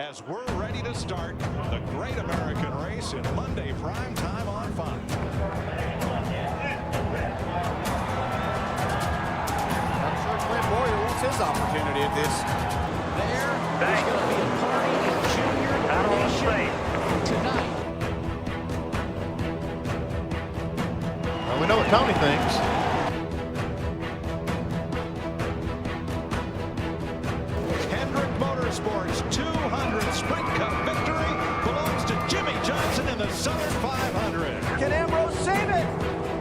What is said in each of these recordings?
As we're ready to start the Great American Race in Monday prime time on Fox. I'm sure Clint Boyer wants his opportunity at this. There's going to be a party in Junior Nation tonight. Well, we know what Tony thinks. Motorsports 200 Sprint Cup victory belongs to Jimmy Johnson in the Southern 500. Can Ambrose save it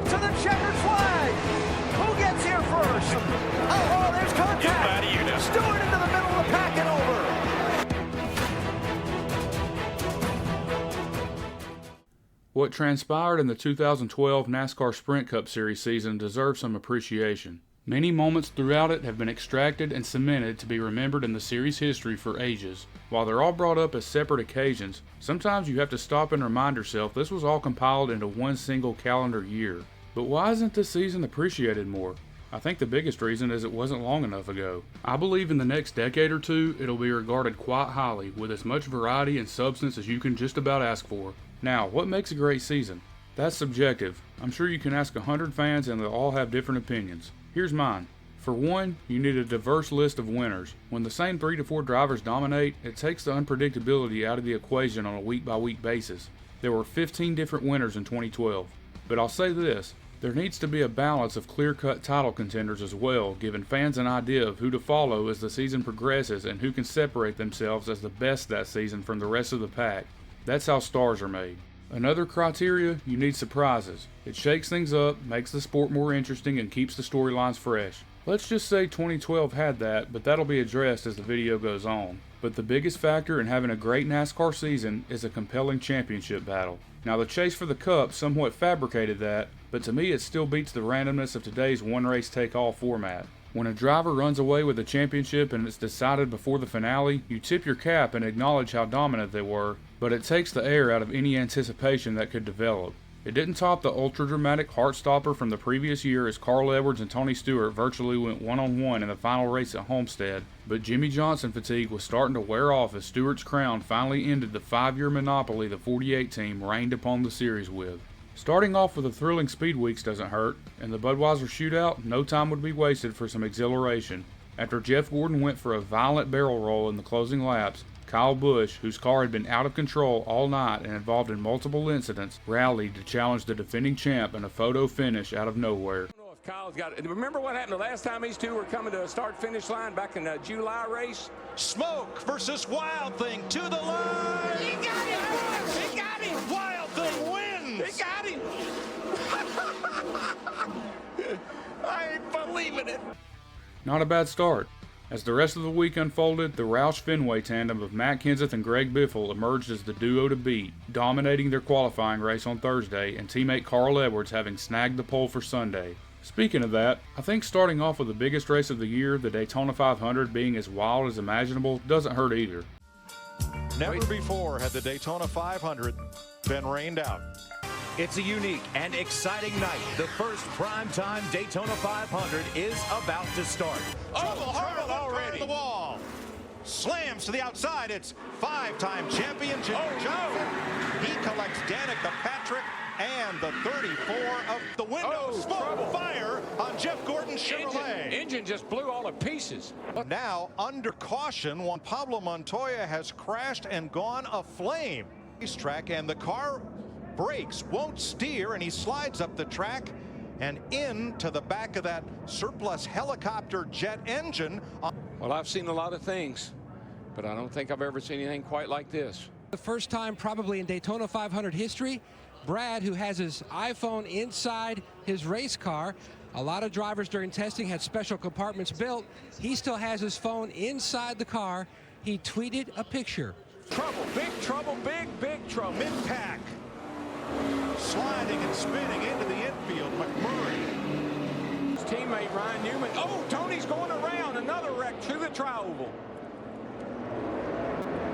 to the checkered flag? Who gets here first? Oh, there's contact. Get out of here now. Stewart into the middle of the pack and over. What transpired in the 2012 NASCAR Sprint Cup Series season deserves some appreciation. Many moments throughout it have been extracted and cemented to be remembered in the series history for ages. While they're all brought up as separate occasions, sometimes you have to stop and remind yourself this was all compiled into one single calendar year. But why isn't this season appreciated more? I think the biggest reason is it wasn't long enough ago. I believe in the next decade or two it'll be regarded quite highly, with as much variety and substance as you can just about ask for. Now, what makes a great season? That's subjective. I'm sure you can ask 100 fans and they'll all have different opinions. Here's mine. For one, you need a diverse list of winners. When the same 3 to 4 drivers dominate, it takes the unpredictability out of the equation on a week-by-week basis. There were 15 different winners in 2012. But I'll say this, there needs to be a balance of clear-cut title contenders as well, giving fans an idea of who to follow as the season progresses and who can separate themselves as the best that season from the rest of the pack. That's how stars are made. Another criteria, you need surprises. It shakes things up, makes the sport more interesting, and keeps the storylines fresh. Let's just say 2012 had that, but that'll be addressed as the video goes on. But the biggest factor in having a great NASCAR season is a compelling championship battle. Now the chase for the Cup somewhat fabricated that, but to me it still beats the randomness of today's one-race-take-all format. When a driver runs away with a championship and it's decided before the finale, you tip your cap and acknowledge how dominant they were, but it takes the air out of any anticipation that could develop. It didn't top the ultra-dramatic heart-stopper from the previous year as Carl Edwards and Tony Stewart virtually went one-on-one in the final race at Homestead, but Jimmy Johnson fatigue was starting to wear off as Stewart's crown finally ended the 5-year monopoly the 48 team reigned upon the series with. Starting off with the thrilling speed weeks doesn't hurt. In the Budweiser shootout, no time would be wasted for some exhilaration. After Jeff Gordon went for a violent barrel roll in the closing laps, Kyle Busch, whose car had been out of control all night and involved in multiple incidents, rallied to challenge the defending champ in a photo finish out of nowhere. I don't know if Kyle's got it. Remember what happened the last time these two were coming to a start-finish line back in the July race? Smoke versus Wild Thing to the line. He got him! He got him! Wild Thing wins. He got him! I ain't believing it. Not a bad start. As the rest of the week unfolded, the Roush-Fenway tandem of Matt Kenseth and Greg Biffle emerged as the duo to beat, dominating their qualifying race on Thursday and teammate Carl Edwards having snagged the pole for Sunday. Speaking of that, I think starting off with the biggest race of the year, the Daytona 500 being as wild as imaginable, doesn't hurt either. Never before had the Daytona 500 been rained out. It's a unique and exciting night. The first primetime Daytona 500 is about to start. Oh, hurdle already. The wall. Slams to the outside. It's 5-time champion Jimmy Johnson. He collects Danica Patrick and the 34 of the window. Smoke fire on Jeff Gordon's Chevrolet. Engine just blew all to pieces. Now under caution, Juan Pablo Montoya has crashed and gone aflame. Track and the car brakes, won't steer, and he slides up the track and into the back of that surplus helicopter jet engine. Well, I've seen a lot of things, but I don't think I've ever seen anything quite like this. The first time probably in Daytona 500 history, Brad, who has his iPhone inside his race car, a lot of drivers during testing had special compartments built. He still has his phone inside the car. He tweeted a picture. Trouble, big trouble. Mid-pack. Sliding and spinning into the infield, McMurray. His teammate Ryan Newman. Oh, Tony's going around. Another wreck through the tri-oval.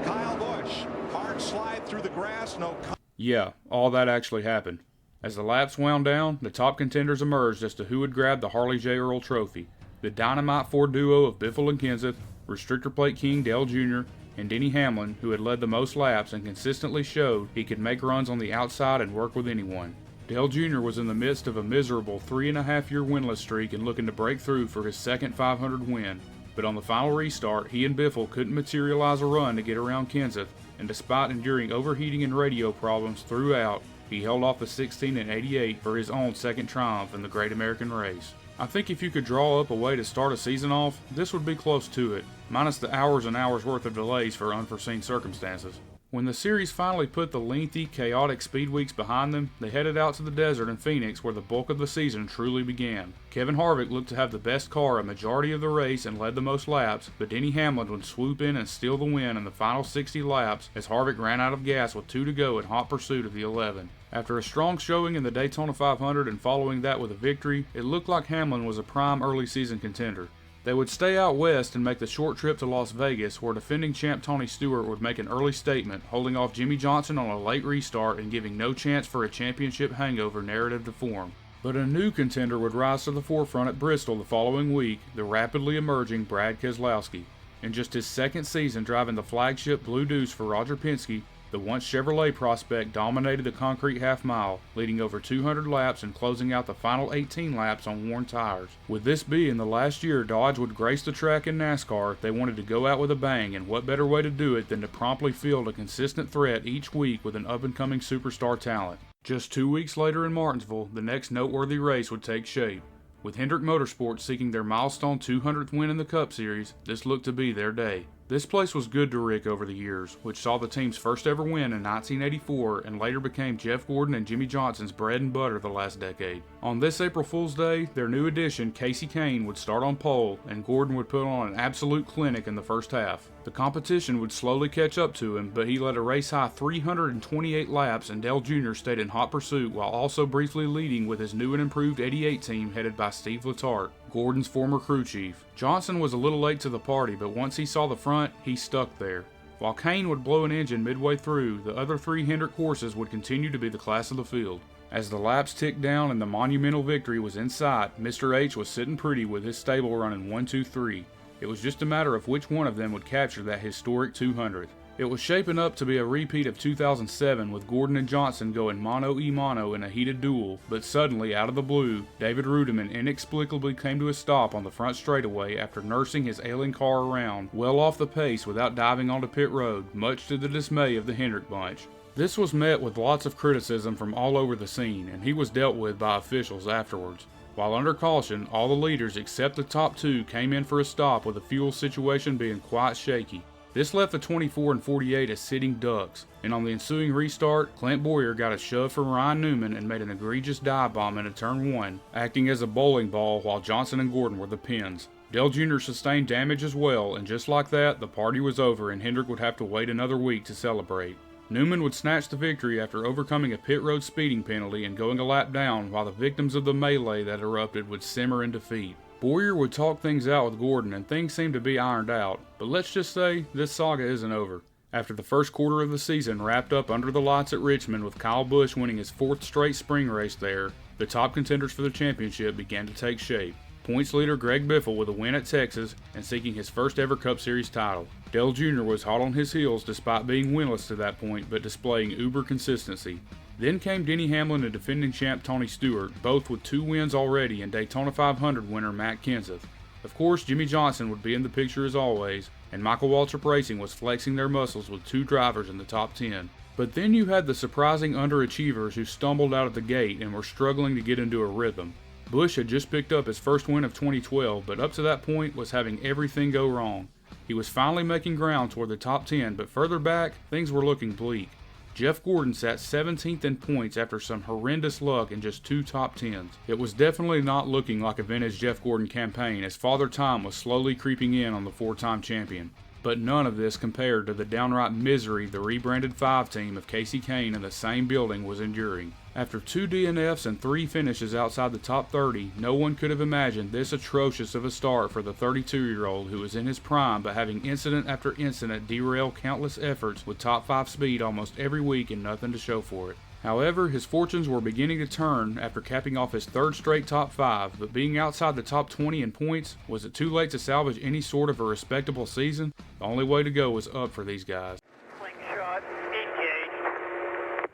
Kyle Busch, hard slide through the grass, no. Yeah, all that actually happened. As the laps wound down, the top contenders emerged as to who would grab the Harley J. Earl Trophy. The Dynamite Ford duo of Biffle and Kenseth, Restrictor Plate King Dale Jr., and Denny Hamlin, who had led the most laps and consistently showed he could make runs on the outside and work with anyone. Dale Jr. was in the midst of a miserable 3.5-year winless streak and looking to break through for his second 500 win. But on the final restart, he and Biffle couldn't materialize a run to get around Kenseth, and despite enduring overheating and radio problems throughout, he held off the 16 and 88 for his own second triumph in the Great American Race. I think if you could draw up a way to start a season off, this would be close to it, minus the hours and hours worth of delays for unforeseen circumstances. When the series finally put the lengthy, chaotic speed weeks behind them, they headed out to the desert in Phoenix where the bulk of the season truly began. Kevin Harvick looked to have the best car a majority of the race and led the most laps, but Denny Hamlin would swoop in and steal the win in the final 60 laps as Harvick ran out of gas with 2 to go in hot pursuit of the 11. After a strong showing in the Daytona 500 and following that with a victory, it looked like Hamlin was a prime early season contender. They would stay out west and make the short trip to Las Vegas, where defending champ Tony Stewart would make an early statement, holding off Jimmy Johnson on a late restart and giving no chance for a championship hangover narrative to form. But a new contender would rise to the forefront at Bristol the following week, the rapidly emerging Brad Keselowski. In just his second season driving the flagship Blue Deuce for Roger Penske, the once Chevrolet prospect dominated the concrete half-mile, leading over 200 laps and closing out the final 18 laps on worn tires. With this being the last year Dodge would grace the track in NASCAR, they wanted to go out with a bang, and what better way to do it than to promptly field a consistent threat each week with an up-and-coming superstar talent. Just 2 weeks later in Martinsville, the next noteworthy race would take shape. With Hendrick Motorsports seeking their milestone 200th win in the Cup Series, this looked to be their day. This place was good to Rick over the years, which saw the team's first ever win in 1984 and later became Jeff Gordon and Jimmy Johnson's bread and butter the last decade. On this April Fool's Day, their new addition, Casey Kane, would start on pole and Gordon would put on an absolute clinic in the first half. The competition would slowly catch up to him, but he led a race-high 328 laps and Dale Jr. stayed in hot pursuit while also briefly leading with his new and improved 88 team headed by Steve Letarte, Gordon's former crew chief. Johnson was a little late to the party, but once he saw the front, he stuck there. While Kane would blow an engine midway through, the other 3 Hendrick horses would continue to be the class of the field. As the laps ticked down and the monumental victory was in sight, Mr. H was sitting pretty with his stable running 1, 2, 3. It was just a matter of which one of them would capture that historic 200th. It was shaping up to be a repeat of 2007 with Gordon and Johnson going mano-a-mano in a heated duel, but suddenly, out of the blue, David Rudiman inexplicably came to a stop on the front straightaway after nursing his ailing car around, well off the pace without diving onto pit road, much to the dismay of the Hendrick bunch. This was met with lots of criticism from all over the scene, and he was dealt with by officials afterwards. While under caution, all the leaders except the top 2 came in for a stop with the fuel situation being quite shaky. This left the 24 and 48 as sitting ducks, and on the ensuing restart, Clint Bowyer got a shove from Ryan Newman and made an egregious dive bomb into turn 1, acting as a bowling ball while Johnson and Gordon were the pins. Dale Jr. sustained damage as well, and just like that, the party was over and Hendrick would have to wait another week to celebrate. Newman would snatch the victory after overcoming a pit road speeding penalty and going a lap down, while the victims of the melee that erupted would simmer in defeat. Bowyer would talk things out with Gordon and things seemed to be ironed out, but let's just say this saga isn't over. After the first quarter of the season wrapped up under the lights at Richmond with Kyle Busch winning his 4th straight spring race there, the top contenders for the championship began to take shape. Points leader Greg Biffle with a win at Texas and seeking his first ever Cup Series title. Dale Jr. was hot on his heels despite being winless to that point but displaying uber consistency. Then came Denny Hamlin and defending champ Tony Stewart, both with 2 wins already, and Daytona 500 winner Matt Kenseth. Of course, Jimmy Johnson would be in the picture as always, and Michael Waltrip Racing was flexing their muscles with 2 drivers in the top 10. But then you had the surprising underachievers who stumbled out of the gate and were struggling to get into a rhythm. Busch had just picked up his first win of 2012, but up to that point was having everything go wrong. He was finally making ground toward the top 10, but further back, things were looking bleak. Jeff Gordon sat 17th in points after some horrendous luck in just 2 top 10s. It was definitely not looking like a vintage Jeff Gordon campaign as Father Time was slowly creeping in on the 4-time champion. But none of this compared to the downright misery the rebranded 5 team of Casey Kane in the same building was enduring. After 2 DNFs and 3 finishes outside the top 30, no one could have imagined this atrocious of a start for the 32-year-old who was in his prime but having incident after incident derail countless efforts with top 5 speed almost every week and nothing to show for it. However, his fortunes were beginning to turn after capping off his third straight top 5, but being outside the top 20 in points, was it too late to salvage any sort of a respectable season? The only way to go was up for these guys. Slingshot, engage.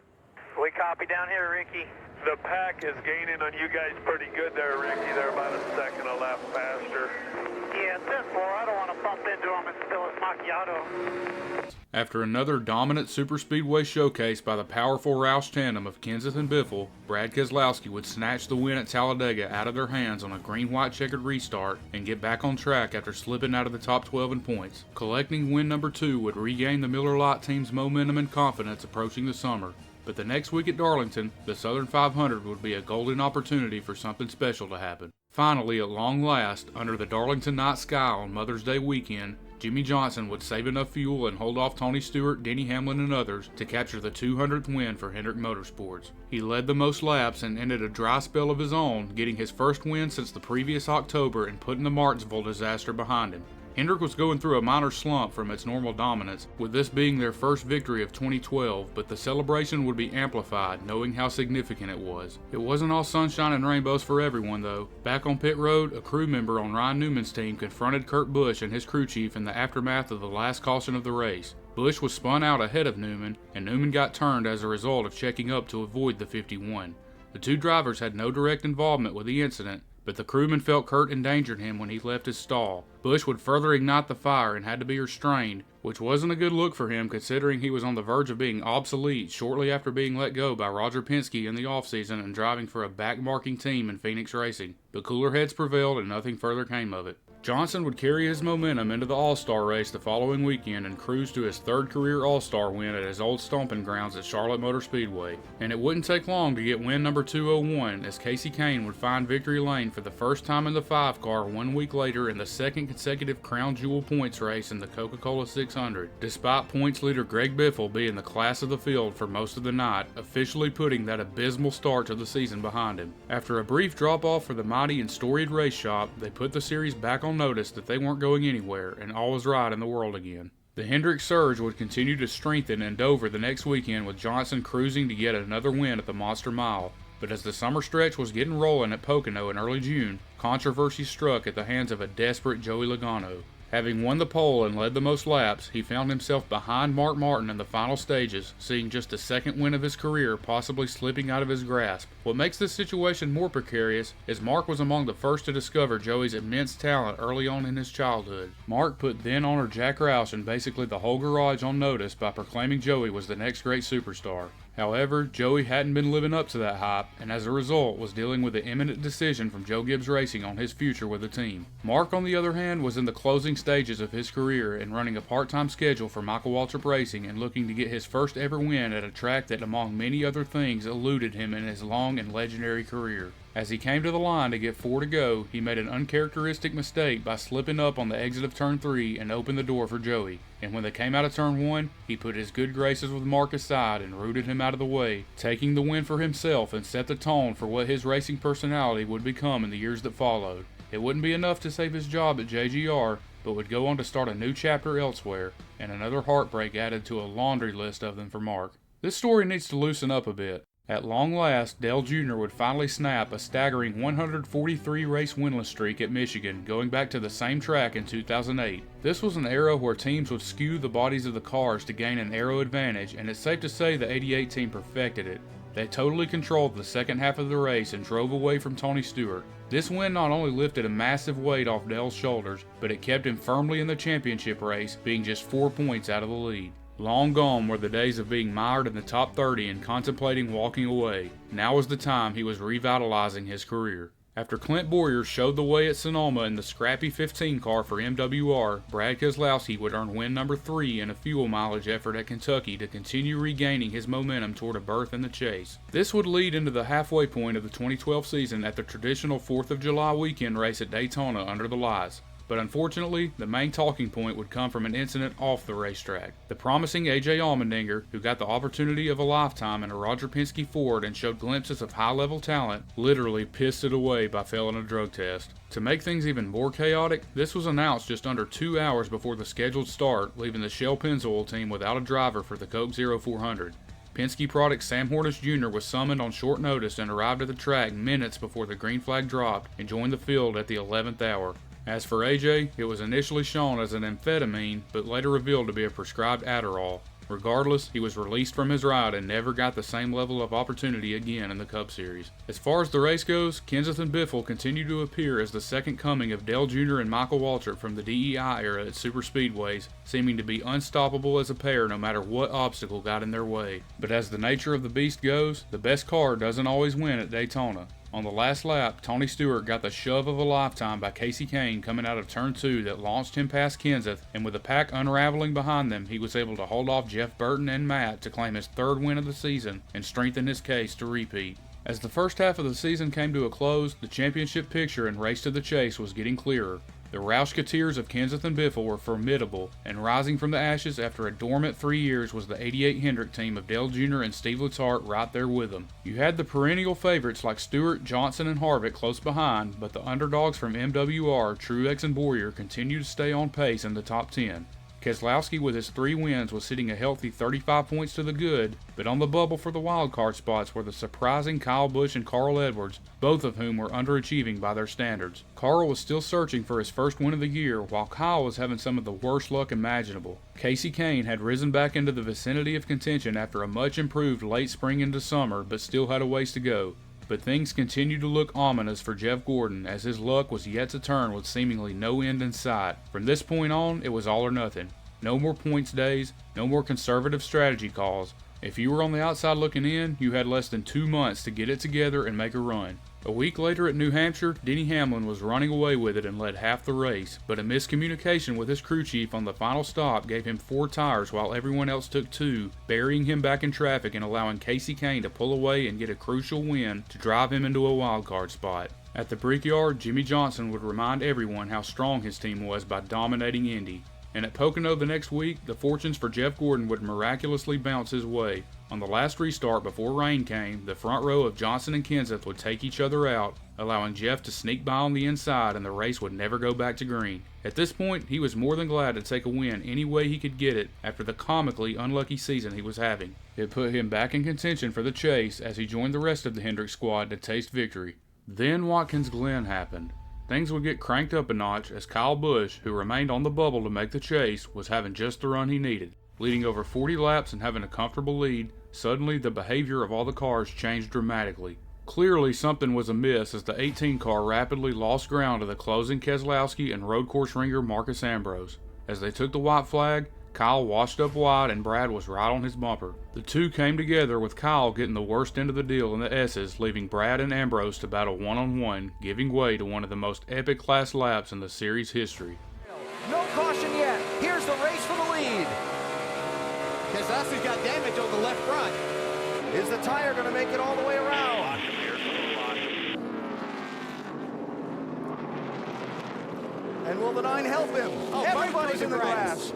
We copy down here, Ricky. The pack is gaining on you guys pretty good there, Ricky. They're about a second a lap faster. Yeah, 10-4. I don't want to bump into him and spill his macchiato. After another dominant superspeedway showcase by the powerful Roush tandem of Kenseth and Biffle, Brad Keselowski would snatch the win at Talladega out of their hands on a green-white checkered restart and get back on track after slipping out of the top 12 in points. Collecting win number 2 would regain the Miller Lite team's momentum and confidence approaching the summer. But the next week at Darlington, the Southern 500 would be a golden opportunity for something special to happen. Finally, at long last, under the Darlington night sky on Mother's Day weekend, Jimmy Johnson would save enough fuel and hold off Tony Stewart, Denny Hamlin, and others to capture the 200th win for Hendrick Motorsports. He led the most laps and ended a dry spell of his own, getting his first win since the previous October and putting the Martinsville disaster behind him. Hendrick was going through a minor slump from its normal dominance, with this being their first victory of 2012, but the celebration would be amplified, knowing how significant it was. It wasn't all sunshine and rainbows for everyone, though. Back on pit road, a crew member on Ryan Newman's team confronted Kurt Busch and his crew chief in the aftermath of the last caution of the race. Busch was spun out ahead of Newman, and Newman got turned as a result of checking up to avoid the 51. The two drivers had no direct involvement with the incident, but the crewman felt Kurt endangered him when he left his stall. Busch would further ignite the fire and had to be restrained, which wasn't a good look for him considering he was on the verge of being obsolete shortly after being let go by Roger Penske in the offseason and driving for a backmarking team in Phoenix Racing. But cooler heads prevailed and nothing further came of it. Johnson would carry his momentum into the All-Star race the following weekend and cruise to his third career All-Star win at his old stomping grounds at Charlotte Motor Speedway. And it wouldn't take long to get win number 201 as Casey Kane would find victory lane for the first time in the 5 car 1 week later in the second consecutive Crown Jewel points race in the Coca-Cola 600, despite points leader Greg Biffle being the class of the field for most of the night, officially putting that abysmal start to the season behind him. After a brief drop-off for the mighty and storied race shop, they put the series back on notice that they weren't going anywhere and all was right in the world again. The Hendrick surge would continue to strengthen in Dover the next weekend with Johnson cruising to get another win at the Monster Mile. But as the summer stretch was getting rolling at Pocono in early June, controversy struck at the hands of a desperate Joey Logano. Having won the pole and led the most laps, he found himself behind Mark Martin in the final stages, seeing just the second win of his career possibly slipping out of his grasp. What makes this situation more precarious is Mark was among the first to discover Joey's immense talent early on in his childhood. Mark put then-owner Jack Roush and basically the whole garage on notice by proclaiming Joey was the next great superstar. However, Joey hadn't been living up to that hype, and as a result was dealing with the imminent decision from Joe Gibbs Racing on his future with the team. Mark, on the other hand, was in the closing stages of his career and running a part-time schedule for Michael Waltrip Racing and looking to get his first ever win at a track that, among many other things, eluded him in his long and legendary career. As he came to the line to get 4 to go, he made an uncharacteristic mistake by slipping up on the exit of turn 3 and opened the door for Joey. And when they came out of turn 1, he put his good graces with Mark aside and rooted him out of the way, taking the win for himself and set the tone for what his racing personality would become in the years that followed. It wouldn't be enough to save his job at JGR, but would go on to start a new chapter elsewhere, and another heartbreak added to a laundry list of them for Mark. This story needs to loosen up a bit. At long last, Dale Jr. would finally snap a staggering 143 race winless streak at Michigan, going back to the same track in 2008. This was an era where teams would skew the bodies of the cars to gain an aero advantage, and it's safe to say the 88 team perfected it. They totally controlled the second half of the race and drove away from Tony Stewart. This win not only lifted a massive weight off Dale's shoulders, but it kept him firmly in the championship race, being just 4 points out of the lead. Long gone were the days of being mired in the top 30 and contemplating walking away. Now was the time he was revitalizing his career. After Clint Bowyer showed the way at Sonoma in the scrappy 15 car for MWR, Brad Keselowski would earn win number 3 in a fuel mileage effort at Kentucky to continue regaining his momentum toward a berth in the chase. This would lead into the halfway point of the 2012 season at the traditional 4th of July weekend race at Daytona under the lights. But unfortunately, the main talking point would come from an incident off the racetrack. The promising A.J. Allmendinger, who got the opportunity of a lifetime in a Roger Penske Ford and showed glimpses of high-level talent, literally pissed it away by failing a drug test. To make things even more chaotic, this was announced just under 2 hours before the scheduled start, leaving the Shell Pennzoil team without a driver for the Coke Zero 400. Penske product Sam Hornish Jr. was summoned on short notice and arrived at the track minutes before the green flag dropped and joined the field at the 11th hour. As for AJ, it was initially shown as an amphetamine, but later revealed to be a prescribed Adderall. Regardless, he was released from his ride and never got the same level of opportunity again in the Cup Series. As far as the race goes, Kenseth and Biffle continue to appear as the second coming of Dale Jr. and Michael Waltrip from the DEI era at super speedways, seeming to be unstoppable as a pair no matter what obstacle got in their way. But as the nature of the beast goes, the best car doesn't always win at Daytona. On the last lap, Tony Stewart got the shove of a lifetime by Kasey Kahne coming out of turn 2 that launched him past Kenseth, and with the pack unraveling behind them, he was able to hold off Jeff Burton and Matt to claim his third win of the season and strengthen his case to repeat. As the first half of the season came to a close, the championship picture and race to the chase was getting clearer. The Roushketeers of Kenseth and Biffle were formidable, and rising from the ashes after a dormant 3 years was the 88 Hendrick team of Dale Jr. and Steve Letarte right there with them. You had the perennial favorites like Stewart, Johnson, and Harvick close behind, but the underdogs from MWR, Truex, and Boyer continued to stay on pace in the top 10. Keselowski with his 3 wins was sitting a healthy 35 points to the good, but on the bubble for the wildcard spots were the surprising Kyle Busch and Carl Edwards, both of whom were underachieving by their standards. Carl was still searching for his first win of the year, while Kyle was having some of the worst luck imaginable. Kasey Kahne had risen back into the vicinity of contention after a much improved late spring into summer, but still had a ways to go. But things continued to look ominous for Jeff Gordon as his luck was yet to turn with seemingly no end in sight. From this point on, it was all or nothing. No more points days, no more conservative strategy calls. If you were on the outside looking in, you had less than 2 months to get it together and make a run. A week later at New Hampshire, Denny Hamlin was running away with it and led half the race, but a miscommunication with his crew chief on the final stop gave him 4 tires while everyone else took 2, burying him back in traffic and allowing Kasey Kahne to pull away and get a crucial win to drive him into a wildcard spot. At the Brickyard, Jimmy Johnson would remind everyone how strong his team was by dominating Indy. And at Pocono the next week, the fortunes for Jeff Gordon would miraculously bounce his way. On the last restart before rain came, the front row of Johnson and Kenseth would take each other out, allowing Jeff to sneak by on the inside, and the race would never go back to green. At this point, he was more than glad to take a win any way he could get it after the comically unlucky season he was having. It put him back in contention for the chase as he joined the rest of the Hendrick squad to taste victory. Then Watkins Glen happened. Things would get cranked up a notch as Kyle Busch, who remained on the bubble to make the chase, was having just the run he needed. Leading over 40 laps and having a comfortable lead, suddenly the behavior of all the cars changed dramatically. Clearly something was amiss as the 18 car rapidly lost ground to the closing Keselowski and road course ringer Marcus Ambrose. As they took the white flag, Kyle washed up wide and Brad was right on his bumper. The two came together with Kyle getting the worst end of the deal in the S's, leaving Brad and Ambrose to battle one-on-one, giving way to one of the most epic class laps in the series history. No caution yet. Here's the race for the lead. Keselowski's got damage on the left front. Is the tire going to make it all the way around? And will the 9 help him? Oh, everybody's in the grass.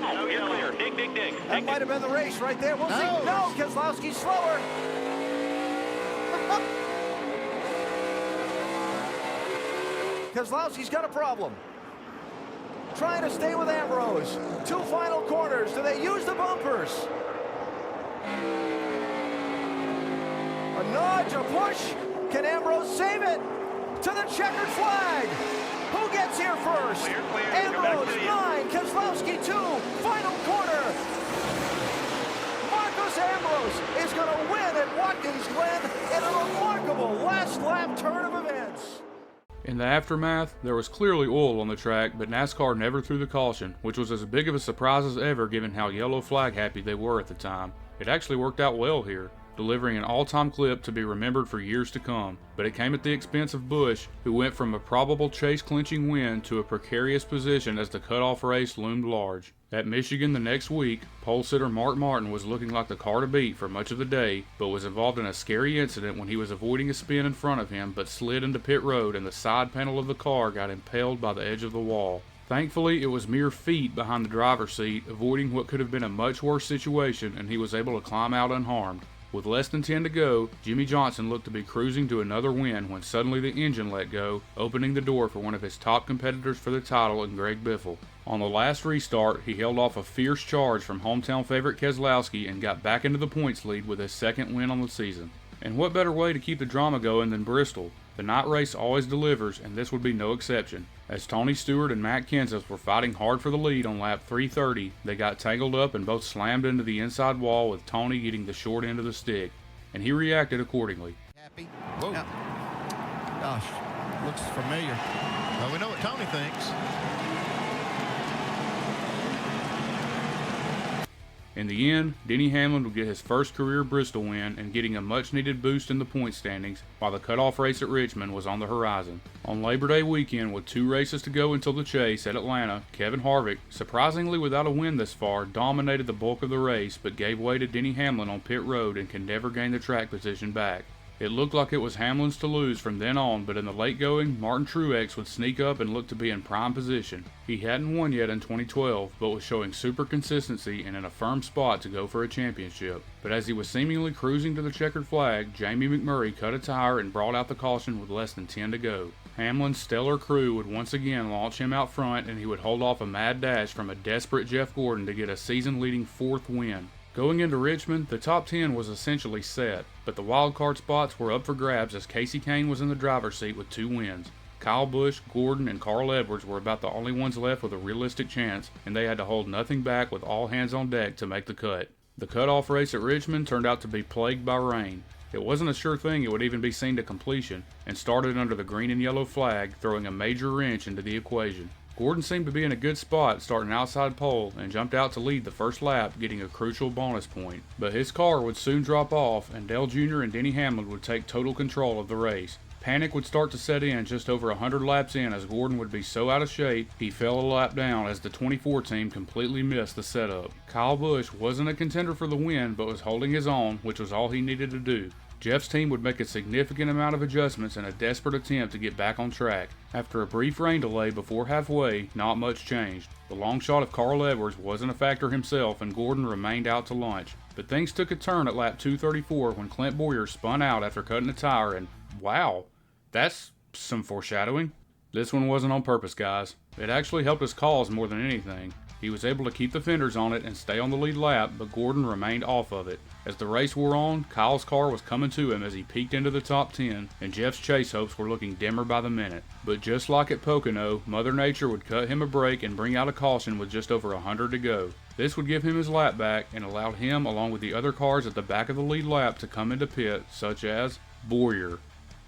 Oh, you're clear. Dig. That might have been the race right there. We'll see. No, Keselowski's slower. Keselowski's got a problem. Trying to stay with Ambrose. 2 final corners. Do they use the bumpers? A nudge, a push. Can Ambrose save it? To the checkered flag. Who gets here first? Clear. Ambrose, 9. Keselowski, 2. Final corner. Marcus Ambrose is going to win at Watkins Glen in a remarkable last lap turn of events. In the aftermath, there was clearly oil on the track, but NASCAR never threw the caution, which was as big of a surprise as ever given how yellow flag happy they were at the time. It actually worked out well here, delivering an all-time clip to be remembered for years to come, but it came at the expense of Busch, who went from a probable chase-clinching win to a precarious position as the cutoff race loomed large. At Michigan the next week, pole sitter Mark Martin was looking like the car to beat for much of the day, but was involved in a scary incident when he was avoiding a spin in front of him but slid into pit road and the side panel of the car got impaled by the edge of the wall. Thankfully, it was mere feet behind the driver's seat, avoiding what could have been a much worse situation, and he was able to climb out unharmed. With less than 10 to go, Jimmie Johnson looked to be cruising to another win when suddenly the engine let go, opening the door for one of his top competitors for the title in Greg Biffle. On the last restart, he held off a fierce charge from hometown favorite Keselowski and got back into the points lead with his second win on the season. And what better way to keep the drama going than Bristol? The night race always delivers, and this would be no exception. As Tony Stewart and Matt Kenseth were fighting hard for the lead on lap 330, they got tangled up and both slammed into the inside wall, with Tony getting the short end of the stick, and he reacted accordingly. Happy. Whoa. Gosh, looks familiar. Well, we know what Tony thinks. In the end, Denny Hamlin would get his first career Bristol win and getting a much-needed boost in the point standings, while the cutoff race at Richmond was on the horizon. On Labor Day weekend, with 2 races to go until the chase at Atlanta, Kevin Harvick, surprisingly without a win thus far, dominated the bulk of the race but gave way to Denny Hamlin on pit road and can never gain the track position back. It looked like it was Hamlin's to lose from then on, but in the late going, Martin Truex would sneak up and look to be in prime position. He hadn't won yet in 2012, but was showing super consistency and in a firm spot to go for a championship. But as he was seemingly cruising to the checkered flag, Jamie McMurray cut a tire and brought out the caution with less than 10 to go. Hamlin's stellar crew would once again launch him out front, and he would hold off a mad dash from a desperate Jeff Gordon to get a season-leading 4th win. Going into Richmond, the top 10 was essentially set, but the wildcard spots were up for grabs as Casey Kane was in the driver's seat with 2 wins. Kyle Busch, Gordon, and Carl Edwards were about the only ones left with a realistic chance, and they had to hold nothing back with all hands on deck to make the cut. The cutoff race at Richmond turned out to be plagued by rain. It wasn't a sure thing it would even be seen to completion, and started under the green and yellow flag, throwing a major wrench into the equation. Gordon seemed to be in a good spot starting outside pole and jumped out to lead the first lap, getting a crucial bonus point. But his car would soon drop off, and Dale Jr. and Denny Hamlin would take total control of the race. Panic would start to set in just over 100 laps in, as Gordon would be so out of shape he fell a lap down as the 24 team completely missed the setup. Kyle Busch wasn't a contender for the win but was holding his own, which was all he needed to do. Jeff's team would make a significant amount of adjustments in a desperate attempt to get back on track. After a brief rain delay before halfway, not much changed. The long shot of Carl Edwards wasn't a factor himself, and Gordon remained out to lunch. But things took a turn at lap 234 when Clint Bowyer spun out after cutting a tire, and wow, that's some foreshadowing. This one wasn't on purpose, guys. It actually helped his cause more than anything. He was able to keep the fenders on it and stay on the lead lap, but Gordon remained off of it. As the race wore on, Kyle's car was coming to him as he peaked into the top 10, and Jeff's chase hopes were looking dimmer by the minute. But just like at Pocono, Mother Nature would cut him a break and bring out a caution with just over 100 to go. This would give him his lap back and allowed him, along with the other cars at the back of the lead lap, to come into pit, such as Bowyer.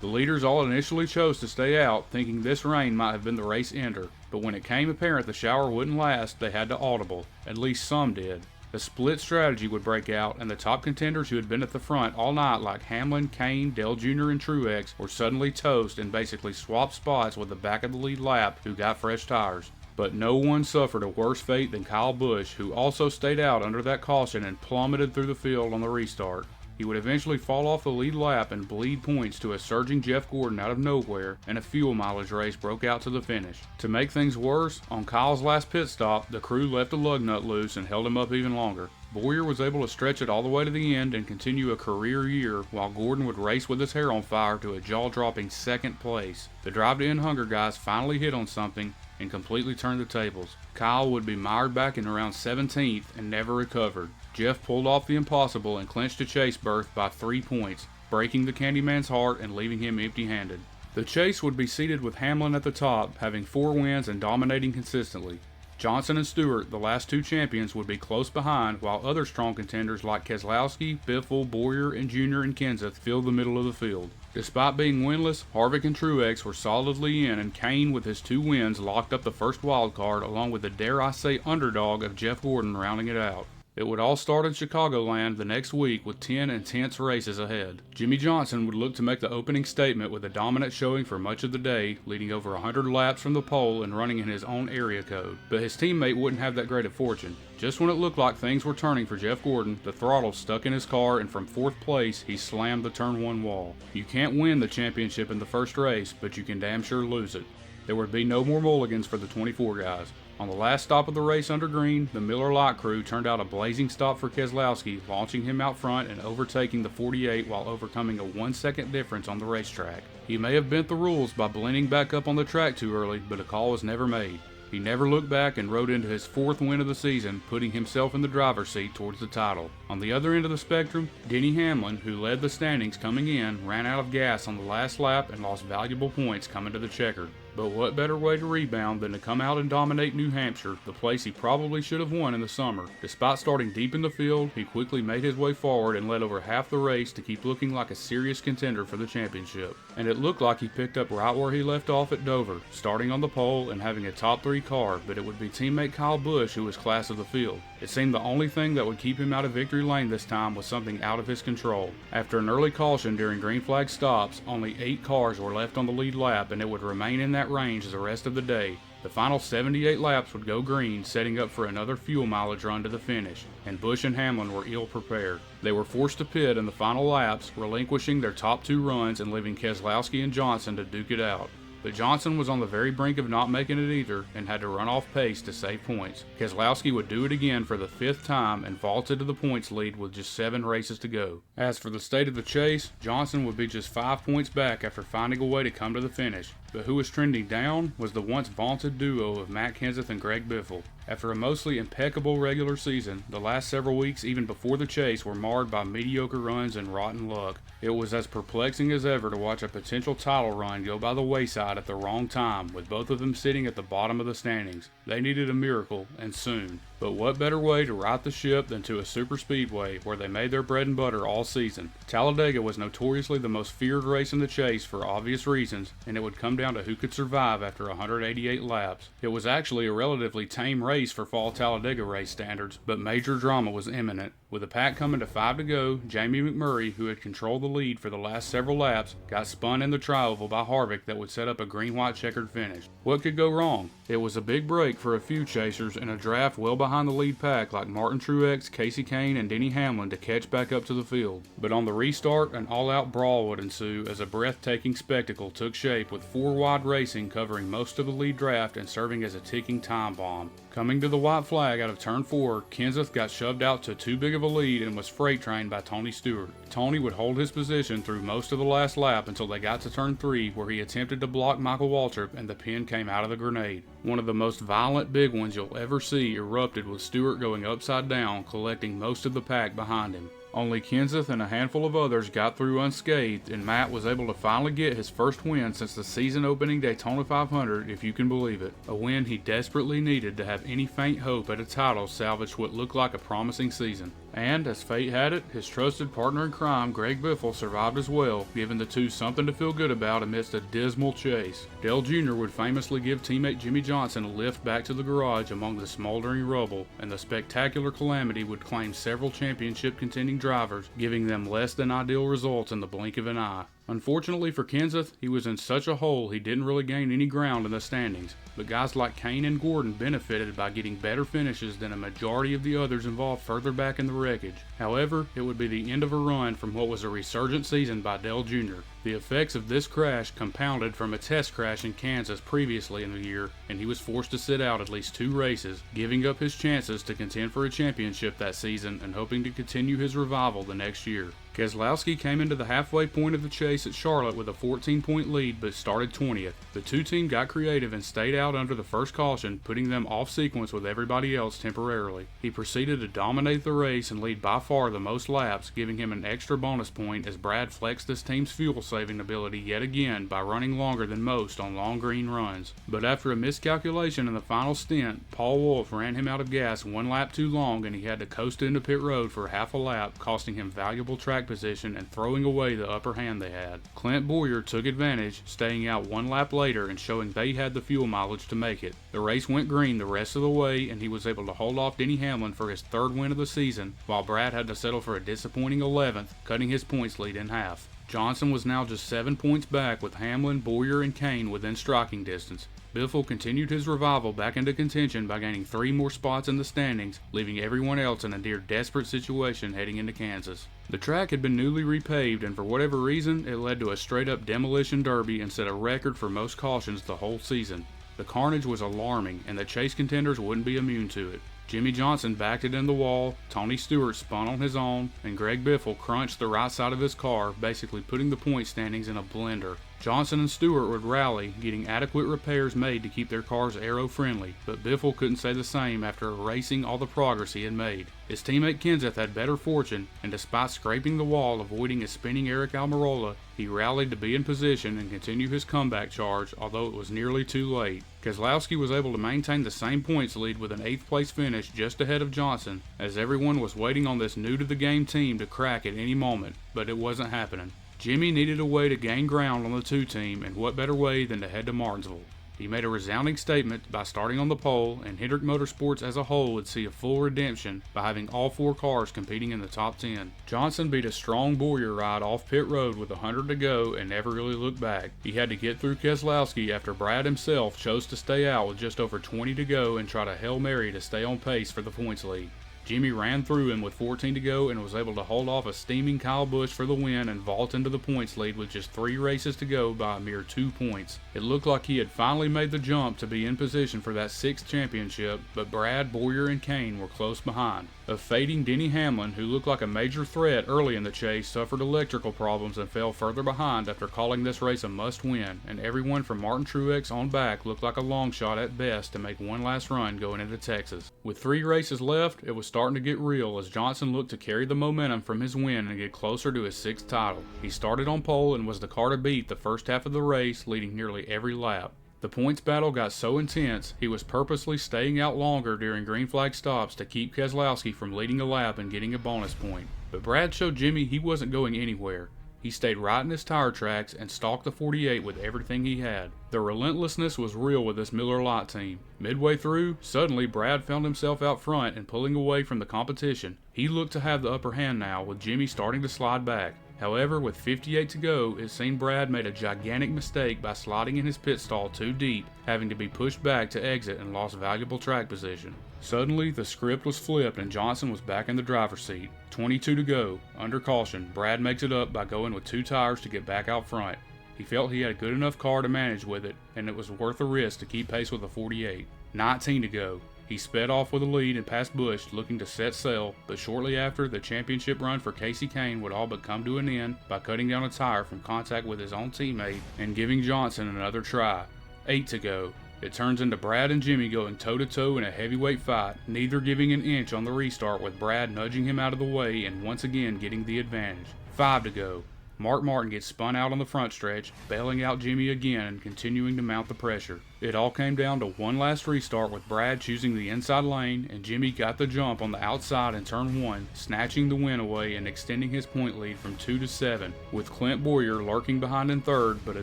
The leaders all initially chose to stay out, thinking this rain might have been the race ender, but when it came apparent the shower wouldn't last, they had to audible. At least some did. A split strategy would break out, and the top contenders who had been at the front all night, like Hamlin, Kane, Dale Jr., and Truex, were suddenly toast and basically swapped spots with the back of the lead lap who got fresh tires. But no one suffered a worse fate than Kyle Busch, who also stayed out under that caution and plummeted through the field on the restart. He would eventually fall off the lead lap and bleed points to a surging Jeff Gordon out of nowhere, and a fuel mileage race broke out to the finish. To make things worse, on Kyle's last pit stop, the crew left a lug nut loose and held him up even longer. Bowyer was able to stretch it all the way to the end and continue a career year, while Gordon would race with his hair on fire to a jaw-dropping 2nd place. The Drive to End Hunger guys finally hit on something and completely turned the tables. Kyle would be mired back in around 17th and never recovered. Jeff pulled off the impossible and clinched a chase berth by 3 points, breaking the Candyman's heart and leaving him empty-handed. The chase would be seated with Hamlin at the top, having 4 wins and dominating consistently. Johnson and Stewart, the last 2 champions, would be close behind, while other strong contenders like Keselowski, Biffle, Bowyer, and Jr. and Kenseth filled the middle of the field. Despite being winless, Harvick and Truex were solidly in, and Kane with his 2 wins locked up the first wild card, along with the dare I say underdog of Jeff Gordon rounding it out. It would all start in Chicagoland the next week with 10 intense races ahead. Jimmie Johnson would look to make the opening statement with a dominant showing for much of the day, leading over 100 laps from the pole and running in his own area code. But his teammate wouldn't have that great of fortune. Just when it looked like things were turning for Jeff Gordon, the throttle stuck in his car, and from 4th place, he slammed the turn 1 wall. You can't win the championship in the first race, but you can damn sure lose it. There would be no more mulligans for the 24 guys. On the last stop of the race under green, the Miller Lite crew turned out a blazing stop for Keselowski, launching him out front and overtaking the 48 while overcoming a 1-second difference on the racetrack. He may have bent the rules by blending back up on the track too early, but a call was never made. He never looked back and rode into his 4th win of the season, putting himself in the driver's seat towards the title. On the other end of the spectrum, Denny Hamlin, who led the standings coming in, ran out of gas on the last lap and lost valuable points coming to the checkered. But what better way to rebound than to come out and dominate New Hampshire, the place he probably should have won in the summer. Despite starting deep in the field, he quickly made his way forward and led over half the race to keep looking like a serious contender for the championship. And it looked like he picked up right where he left off at Dover, starting on the pole and having a top 3 car, but it would be teammate Kyle Busch who was class of the field. It seemed the only thing that would keep him out of victory lane this time was something out of his control. After an early caution during green flag stops, only 8 cars were left on the lead lap and it would remain in that range the rest of the day. The final 78 laps would go green, setting up for another fuel mileage run to the finish, and Busch and Hamlin were ill prepared. They were forced to pit in the final laps, relinquishing their top 2 runs and leaving Keselowski and Johnson to duke it out. But Johnson was on the very brink of not making it either and had to run off pace to save points. Keselowski would do it again for the 5th time and vaulted to the points lead with just 7 races to go. As for the state of the chase, Johnson would be just 5 points back after finding a way to come to the finish. But who was trending down was the once vaunted duo of Matt Kenseth and Greg Biffle. After a mostly impeccable regular season, the last several weeks even before the chase were marred by mediocre runs and rotten luck. It was as perplexing as ever to watch a potential title run go by the wayside at the wrong time, with both of them sitting at the bottom of the standings. They needed a miracle, and soon. But what better way to right the ship than to a super speedway where they made their bread and butter all season. Talladega was notoriously the most feared race in the chase for obvious reasons, and it would come down to who could survive after 188 laps. It was actually a relatively tame race for fall Talladega race standards, but major drama was imminent. With the pack coming to 5 to go, Jamie McMurray, who had controlled the lead for the last several laps, got spun in the tri-oval by Harvick that would set up a green-white checkered finish. What could go wrong? It was a big break for a few chasers in a draft well behind the lead pack like Martin Truex, Casey Kane, and Denny Hamlin to catch back up to the field. But on the restart, an all-out brawl would ensue as a breathtaking spectacle took shape with 4 wide racing covering most of the lead draft and serving as a ticking time bomb. Coming to the white flag out of turn 4, Kenseth got shoved out to too big of a lead and was freight trained by Tony Stewart. Tony would hold his position through most of the last lap until they got to turn 3, where he attempted to block Michael Waltrip and the pin came out of the grenade. One of the most violent big ones you'll ever see erupted with Stewart going upside down, collecting most of the pack behind him. Only Kenseth and a handful of others got through unscathed, and Matt was able to finally get his first win since the season-opening Daytona 500, if you can believe it. A win he desperately needed to have any faint hope at a title salvage what looked like a promising season. And, as fate had it, his trusted partner in crime, Greg Biffle, survived as well, giving the two something to feel good about amidst a dismal chase. Dale Jr. would famously give teammate Jimmy Johnson a lift back to the garage among the smoldering rubble, and the spectacular calamity would claim several championship-contending drivers, giving them less than ideal results in the blink of an eye. Unfortunately for Kenseth, he was in such a hole he didn't really gain any ground in the standings, but guys like Kane and Gordon benefited by getting better finishes than a majority of the others involved further back in the wreckage. However, it would be the end of a run from what was a resurgent season by Dale Jr. The effects of this crash compounded from a test crash in Kansas previously in the year, and he was forced to sit out at least 2 races, giving up his chances to contend for a championship that season and hoping to continue his revival the next year. Keselowski came into the halfway point of the chase at Charlotte with a 14-point lead but started 20th. The two team got creative and stayed out under the first caution, putting them off sequence with everybody else temporarily. He proceeded to dominate the race and lead by far the most laps, giving him an extra bonus point as Brad flexed this team's fuel-saving ability yet again by running longer than most on long green runs. But after a miscalculation in the final stint, Paul Wolfe ran him out of gas 1 lap too long and he had to coast into pit road for half a lap, costing him valuable track position and throwing away the upper hand they had. Clint Bowyer took advantage, staying out 1 lap later and showing they had the fuel mileage to make it. The race went green the rest of the way and he was able to hold off Denny Hamlin for his 3rd win of the season, while Brad had to settle for a disappointing 11th, cutting his points lead in half. Johnson was now just 7 points back with Hamlin, Bowyer, and Kane within striking distance. Biffle continued his revival back into contention by gaining 3 more spots in the standings, leaving everyone else in a near desperate situation heading into Kansas. The track had been newly repaved and for whatever reason it led to a straight up demolition derby and set a record for most cautions the whole season. The carnage was alarming, and the chase contenders wouldn't be immune to it. Jimmy Johnson backed it in the wall, Tony Stewart spun on his own, and Greg Biffle crunched the right side of his car, basically putting the point standings in a blender. Johnson and Stewart would rally, getting adequate repairs made to keep their cars aero-friendly, but Biffle couldn't say the same after erasing all the progress he had made. His teammate Kenseth had better fortune, and despite scraping the wall, avoiding a spinning Eric Almirola, he rallied to be in position and continue his comeback charge, although it was nearly too late. Keselowski was able to maintain the same points lead with an 8th place finish just ahead of Johnson, as everyone was waiting on this new-to-the-game team to crack at any moment, but it wasn't happening. Jimmy needed a way to gain ground on the 2 team, and what better way than to head to Martinsville. He made a resounding statement by starting on the pole, and Hendrick Motorsports as a whole would see a full redemption by having all 4 cars competing in the top 10. Johnson beat a strong Bowyer ride off pit road with 100 to go and never really looked back. He had to get through Keselowski after Brad himself chose to stay out with just over 20 to go and try to Hail Mary to stay on pace for the points lead. Jimmy ran through him with 14 to go and was able to hold off a steaming Kyle Busch for the win and vault into the points lead with just 3 races to go by a mere 2 points. It looked like he had finally made the jump to be in position for that 6th championship, but Brad, Bowyer, and Kane were close behind. A fading Denny Hamlin, who looked like a major threat early in the chase, suffered electrical problems and fell further behind after calling this race a must-win, and everyone from Martin Truex on back looked like a long shot at best to make one last run going into Texas. With 3 races left, it was starting to get real as Johnson looked to carry the momentum from his win and get closer to his 6th title. He started on pole and was the car to beat the first half of the race, leading nearly every lap. The points battle got so intense, he was purposely staying out longer during green flag stops to keep Keselowski from leading a lap and getting a bonus point. But Brad showed Jimmy he wasn't going anywhere. He stayed right in his tire tracks and stalked the 48 with everything he had. The relentlessness was real with this Miller Lite team. Midway through, suddenly Brad found himself out front and pulling away from the competition. He looked to have the upper hand now, with Jimmy starting to slide back. However, with 58 to go, it seemed Brad made a gigantic mistake by sliding in his pit stall too deep, having to be pushed back to exit and lost valuable track position. Suddenly, the script was flipped and Johnson was back in the driver's seat. 22 to go. Under caution, Brad makes it up by going with 2 tires to get back out front. He felt he had a good enough car to manage with it, and it was worth the risk to keep pace with the 48. 19 to go. He sped off with a lead and passed Busch, looking to set sail, but shortly after, the championship run for Kasey Kahne would all but come to an end by cutting down a tire from contact with his own teammate and giving Johnson another try. 8 to go. It turns into Brad and Jimmy going toe-to-toe in a heavyweight fight, neither giving an inch on the restart, with Brad nudging him out of the way and once again getting the advantage. 5 to go. Mark Martin gets spun out on the front stretch, bailing out Jimmy again and continuing to mount the pressure. It all came down to one last restart, with Brad choosing the inside lane, and Jimmy got the jump on the outside in turn 1, snatching the win away and extending his point lead from 2 to 7, with Clint Bowyer lurking behind in 3rd but a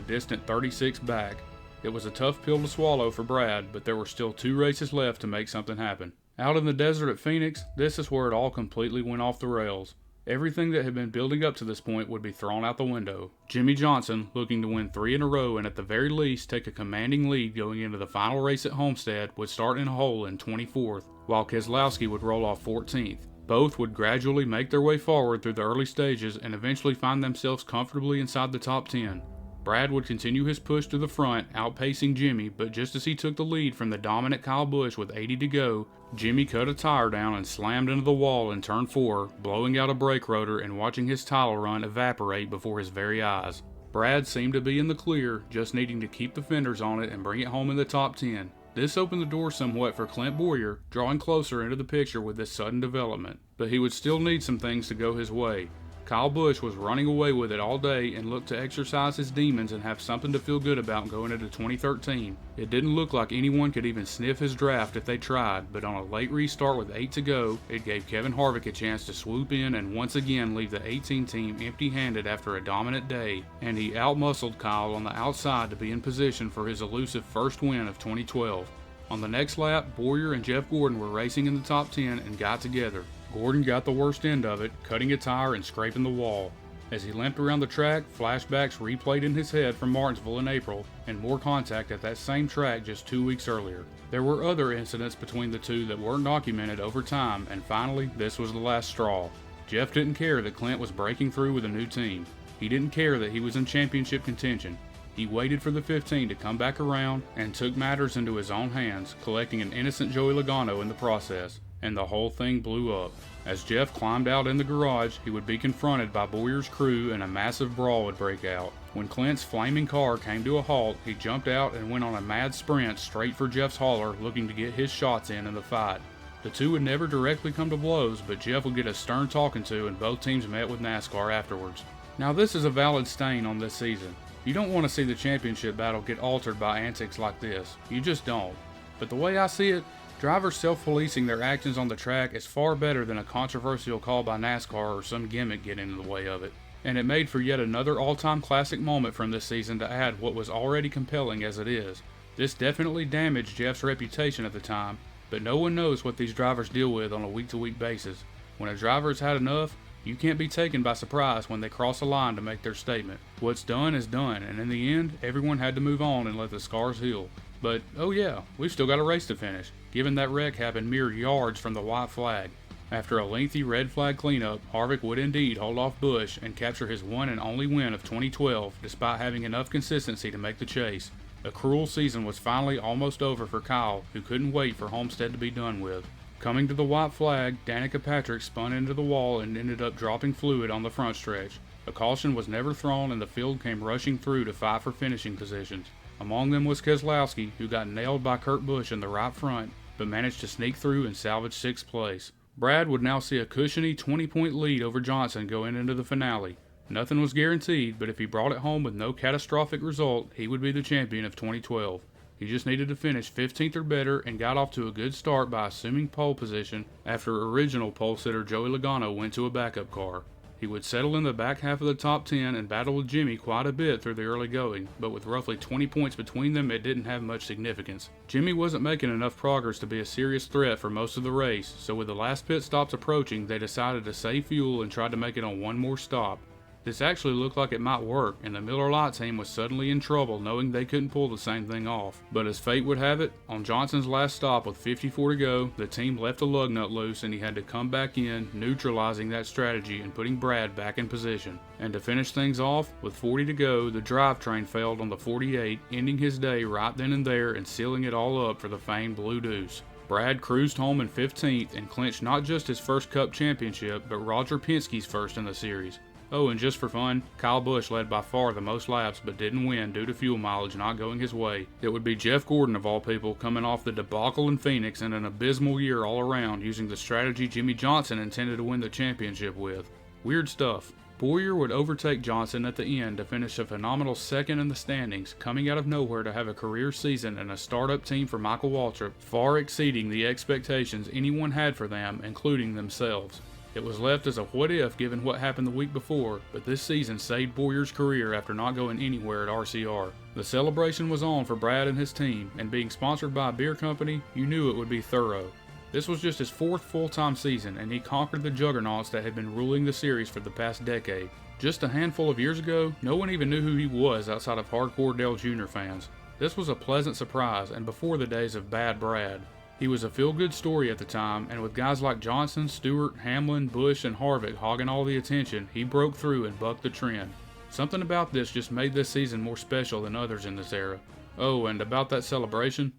distant 36 back. It was a tough pill to swallow for Brad, but there were still 2 races left to make something happen. Out in the desert at Phoenix, this is where it all completely went off the rails. Everything that had been building up to this point would be thrown out the window. Jimmy Johnson, looking to win 3 in a row and at the very least take a commanding lead going into the final race at Homestead, would start in a hole in 24th, while Keselowski would roll off 14th. Both would gradually make their way forward through the early stages and eventually find themselves comfortably inside the top 10. Brad would continue his push to the front, outpacing Jimmy, but just as he took the lead from the dominant Kyle Busch with 80 to go, Jimmy cut a tire down and slammed into the wall in turn 4, blowing out a brake rotor and watching his title run evaporate before his very eyes. Brad seemed to be in the clear, just needing to keep the fenders on it and bring it home in the top 10. This opened the door somewhat for Clint Bowyer, drawing closer into the picture with this sudden development, but he would still need some things to go his way. Kyle Busch was running away with it all day and looked to exercise his demons and have something to feel good about going into 2013. It didn't look like anyone could even sniff his draft if they tried, but on a late restart with 8 to go, it gave Kevin Harvick a chance to swoop in and once again leave the 18 team empty-handed after a dominant day, and he outmuscled Kyle on the outside to be in position for his elusive first win of 2012. On the next lap, Bowyer and Jeff Gordon were racing in the top 10 and got together. Gordon got the worst end of it, cutting a tire and scraping the wall. As he limped around the track, flashbacks replayed in his head from Martinsville in April, and more contact at that same track just 2 weeks earlier. There were other incidents between the two that weren't documented over time, and finally, this was the last straw. Jeff didn't care that Clint was breaking through with a new team. He didn't care that he was in championship contention. He waited for the 15 to come back around and took matters into his own hands, collecting an innocent Joey Logano in the process, and the whole thing blew up. As Jeff climbed out in the garage, he would be confronted by Bowyer's crew and a massive brawl would break out. When Clint's flaming car came to a halt, he jumped out and went on a mad sprint straight for Jeff's hauler, looking to get his shots in the fight. The two would never directly come to blows, but Jeff would get a stern talking to and both teams met with NASCAR afterwards. Now this is a valid stain on this season. You don't want to see the championship battle get altered by antics like this. You just don't. But the way I see it, drivers self-policing their actions on the track is far better than a controversial call by NASCAR or some gimmick getting in the way of it. And it made for yet another all-time classic moment from this season to add what was already compelling as it is. This definitely damaged Jeff's reputation at the time, but no one knows what these drivers deal with on a week-to-week basis. When a driver has had enough, you can't be taken by surprise when they cross a line to make their statement. What's done is done, and in the end, everyone had to move on and let the scars heal. But, oh yeah, we've still got a race to finish, given that wreck happened mere yards from the white flag. After a lengthy red flag cleanup, Harvick would indeed hold off Busch and capture his one and only win of 2012, despite having enough consistency to make the chase. A cruel season was finally almost over for Kyle, who couldn't wait for Homestead to be done with. Coming to the white flag, Danica Patrick spun into the wall and ended up dropping fluid on the front stretch. A caution was never thrown and the field came rushing through to fight for finishing positions. Among them was Keselowski, who got nailed by Kurt Busch in the right front, but managed to sneak through and salvage 6th place. Brad would now see a cushiony 20-point lead over Johnson going into the finale. Nothing was guaranteed, but if he brought it home with no catastrophic result, he would be the champion of 2012. He just needed to finish 15th or better and got off to a good start by assuming pole position after original pole sitter Joey Logano went to a backup car. He would settle in the back half of the top 10 and battle with Jimmy quite a bit through the early going, but with roughly 20 points between them, it didn't have much significance. Jimmy wasn't making enough progress to be a serious threat for most of the race, so with the last pit stops approaching, they decided to save fuel and tried to make it on one more stop. This actually looked like it might work, and the Miller Lite team was suddenly in trouble knowing they couldn't pull the same thing off. But as fate would have it, on Johnson's last stop with 54 to go, the team left a lug nut loose and he had to come back in, neutralizing that strategy and putting Brad back in position. And to finish things off, with 40 to go, the drivetrain failed on the 48, ending his day right then and there and sealing it all up for the famed Blue Deuce. Brad cruised home in 15th and clinched not just his first Cup championship, but Roger Penske's first in the series. Oh, and just for fun, Kyle Busch led by far the most laps but didn't win due to fuel mileage not going his way. It would be Jeff Gordon of all people coming off the debacle in Phoenix and an abysmal year all around using the strategy Jimmy Johnson intended to win the championship with. Weird stuff. Bowyer would overtake Johnson at the end to finish a phenomenal second in the standings, coming out of nowhere to have a career season and a startup team for Michael Waltrip, far exceeding the expectations anyone had for them, including themselves. It was left as a what-if given what happened the week before, but this season saved Bowyer's career after not going anywhere at RCR. The celebration was on for Brad and his team, and being sponsored by a beer company, you knew it would be thorough. This was just his 4th full-time season, and he conquered the juggernauts that had been ruling the series for the past decade. Just a handful of years ago, no one even knew who he was outside of hardcore Dale Jr. fans. This was a pleasant surprise, and before the days of Bad Brad. He was a feel-good story at the time, and with guys like Johnson, Stewart, Hamlin, Busch, and Harvick hogging all the attention, he broke through and bucked the trend. Something about this just made this season more special than others in this era. Oh, and about that celebration?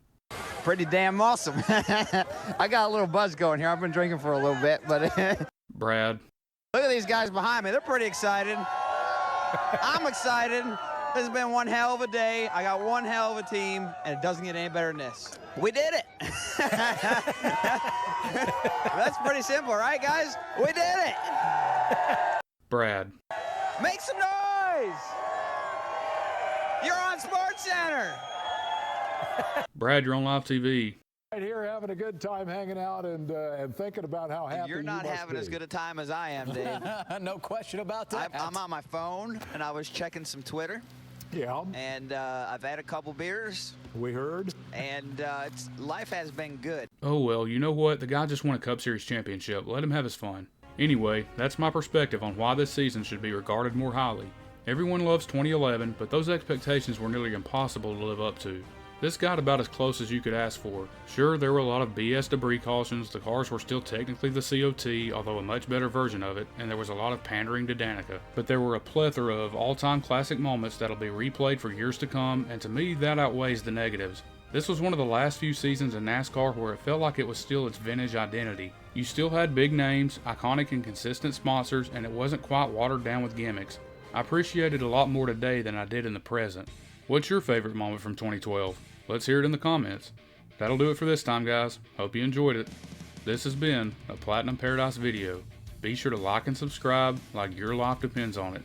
Pretty damn awesome. I got a little buzz going here. I've been drinking for a little bit, but Brad. Look at these guys behind me. They're pretty excited. I'm excited. This has been one hell of a day. I got one hell of a team, and it doesn't get any better than this. We did it. That's pretty simple, right, guys? We did it. Brad. Make some noise. You're on SportsCenter. Brad, you're on live TV. Right here having a good time hanging out and thinking about how happy You're not having as good a time as I am, Dave. No question about that. I'm on my phone, and I was checking some Twitter. Yeah. And I've had a couple beers. We heard. And life has been good. Oh well, you know what? The guy just won a Cup Series championship. Let him have his fun. Anyway, that's my perspective on why this season should be regarded more highly. Everyone loves 2011, but those expectations were nearly impossible to live up to. This got about as close as you could ask for. Sure, there were a lot of BS debris cautions, the cars were still technically the COT, although a much better version of it, and there was a lot of pandering to Danica. But there were a plethora of all-time classic moments that'll be replayed for years to come, and to me that outweighs the negatives. This was one of the last few seasons in NASCAR where it felt like it was still its vintage identity. You still had big names, iconic and consistent sponsors, and it wasn't quite watered down with gimmicks. I appreciate it a lot more today than I did in the present. What's your favorite moment from 2012? Let's hear it in the comments. That'll do it for this time, guys. Hope you enjoyed it. This has been a Platinum Paradise video. Be sure to like and subscribe like your life depends on it.